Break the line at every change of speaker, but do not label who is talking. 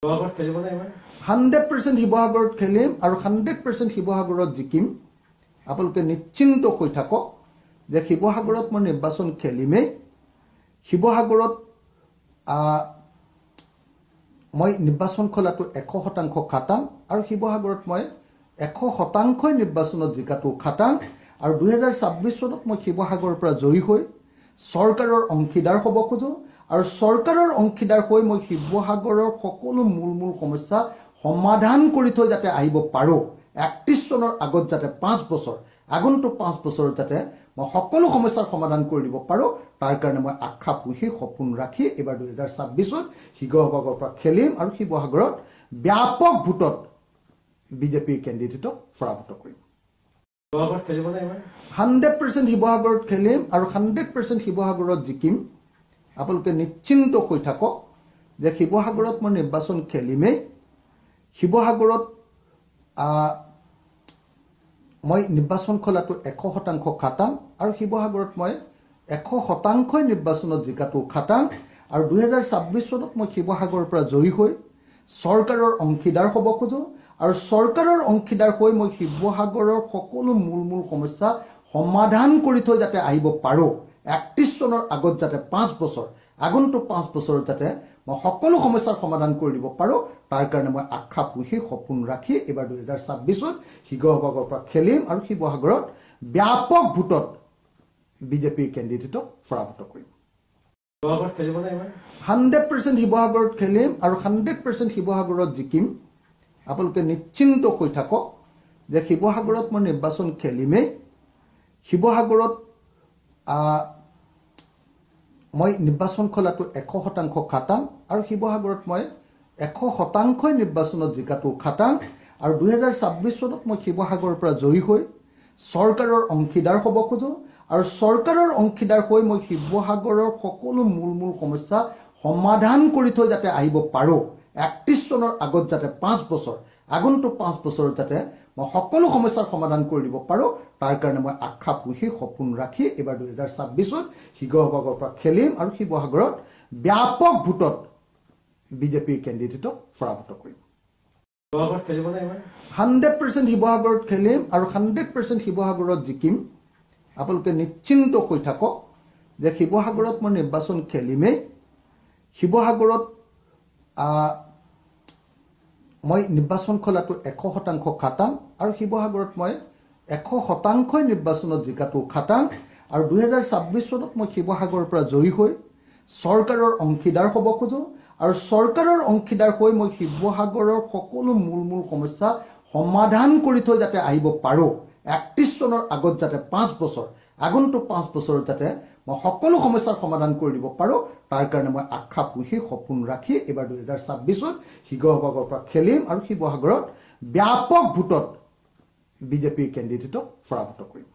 100% শিৱসাগৰত খেলিম আৰু 100% শিৱসাগৰত জিকিম। আপোনালোকে নিশ্চিন্ত হৈ থাকক যে শিৱসাগৰত মই নিৰ্বাচন খেলিমেই। শিৱসাগৰত মই নিৰ্বাচন খোলাটো 100% খাটাং আৰু শিৱসাগৰত মই 100% নিৰ্বাচনত জিকাটো খাটাং আৰু 2026 চনত মই শিৱসাগৰৰ পৰা জয়ী হৈ চৰকাৰৰ অংশীদাৰ হ'ব খোজো আৰু চৰকাৰৰ অংশীদাৰ হৈ মই শিৱসাগৰৰ সকলো মূল সমস্যা সমাধান কৰি থৈ যাতে আহিব পাৰো। 31 চনৰ আগত যাতে 5 বছৰ আগন্তুক 5 বছৰত যাতে মই সকলো সমস্যাৰ সমাধান কৰি দিব পাৰো, তাৰ কাৰণে মই আশা পুহি সপোন ৰাখি এবাৰ 2026ত শিৱসাগৰৰ পৰা খেলিম আৰু শিৱসাগৰত ব্যাপক ভোটত বিজেপিৰ কেণ্ডিডেটক পৰাভূত কৰিম। 100% শিৱসাগৰত খেলিম আৰু 100% শিৱসাগৰত জিকিম। আপোনালোকে নিশ্চিন্ত হৈ থাকক যে শিৱসাগৰত মই নিৰ্বাচন খেলিমেই। শিৱসাগৰত মই নিৰ্বাচন খোলাটো 100% খাটাং আৰু শিৱসাগৰত মই 100% নিৰ্বাচনত জিকাটো খাটাং আৰু 2026 চনত মই শিৱসাগৰৰ পৰা জয়ী হৈ চৰকাৰৰ অংশীদাৰ হ'ব খোজো আৰু চৰকাৰৰ অংশীদাৰ হৈ মই শিৱসাগৰৰ সকলো মূল সমস্যা সমাধান কৰি থৈ যাতে আহিব পাৰো। 31 চনৰ আগত যাতে 5 বছৰ আগন্তুক 5 বছৰত যাতে মই সকলো সমস্যাৰ সমাধান কৰি দিব পাৰো, তাৰ কাৰণে মই আশা পুহি সপোন ৰাখি এবাৰ 2026ত শিৱসাগৰৰ পৰা খেলিম আৰু শিৱসাগৰত ব্যাপক ভোটত বিজেপিৰ কেণ্ডিডেটক পৰাভূত কৰিম। 100% শিৱসাগৰত খেলিম আৰু 100% শিৱসাগৰত জিকিম। আপোনালোকে নিশ্চিন্ত হৈ থাকক যে শিৱসাগৰত মই নিৰ্বাচন খেলিমেই। শিৱসাগৰত মই নিৰ্বাচন খোলাটো 100% খাটাং আৰু শিৱসাগৰত মই 100% নিৰ্বাচনত জিকাটো খাটাং আৰু 2026 চনত মই শিৱসাগৰৰ পৰা জয়ী হৈ চৰকাৰৰ অংশীদাৰ হ'ব খোজো আৰু চৰকাৰৰ অংশীদাৰ হৈ মই শিৱসাগৰৰ সকলো মূল সমস্যা সমাধান কৰি থৈ যাতে আহিব পাৰো। 31 চনৰ আগত যাতে 5 বছৰ আগন্তুক 5 বছৰত যাতে মই সকলো সমস্যাৰ সমাধান কৰি দিব পাৰো, তাৰ কাৰণে মই আশা পুহি সপোন ৰাখি এবাৰ 2026ত শিৱসাগৰৰ পৰা খেলিম আৰু শিৱসাগৰত ব্যাপক ভোটত বিজেপিৰ কেণ্ডিডেটক পৰাভূত কৰিম। 100% শিৱসাগৰত খেলিম আৰু 100% শিৱসাগৰত জিকিম। আপোনালোকে নিশ্চিন্ত হৈ থাকক যে শিৱসাগৰত মই নিৰ্বাচন খেলিমেই। শিৱসাগৰত মই নিৰ্বাচন খোলাটো 100% খাটাং আৰু শিৱসাগৰত মই 100% নিৰ্বাচনত জিকাটো খাটাং আৰু 2026 চনত মই শিৱসাগৰৰ পৰা জয়ী হৈ চৰকাৰৰ অংশীদাৰ হ'ব খোজো আৰু চৰকাৰৰ অংশীদাৰ হৈ মই শিৱসাগৰৰ সকলো মূল সমস্যা সমাধান কৰি থৈ যাতে আহিব পাৰো। 31 চনৰ আগত যাতে 5 বছৰ আগন্তুক 5 বছৰত যাতে মই সকলো সমস্যাৰ সমাধান কৰি দিব পাৰো, তাৰ কাৰণে মই আশা পুহি সপোন ৰাখি এবাৰ 2026ত শিৱসাগৰৰ পৰা খেলিম আৰু শিৱসাগৰত ব্যাপক ভোটত বিজেপিৰ কেণ্ডিডেটক পৰাভূত কৰিম।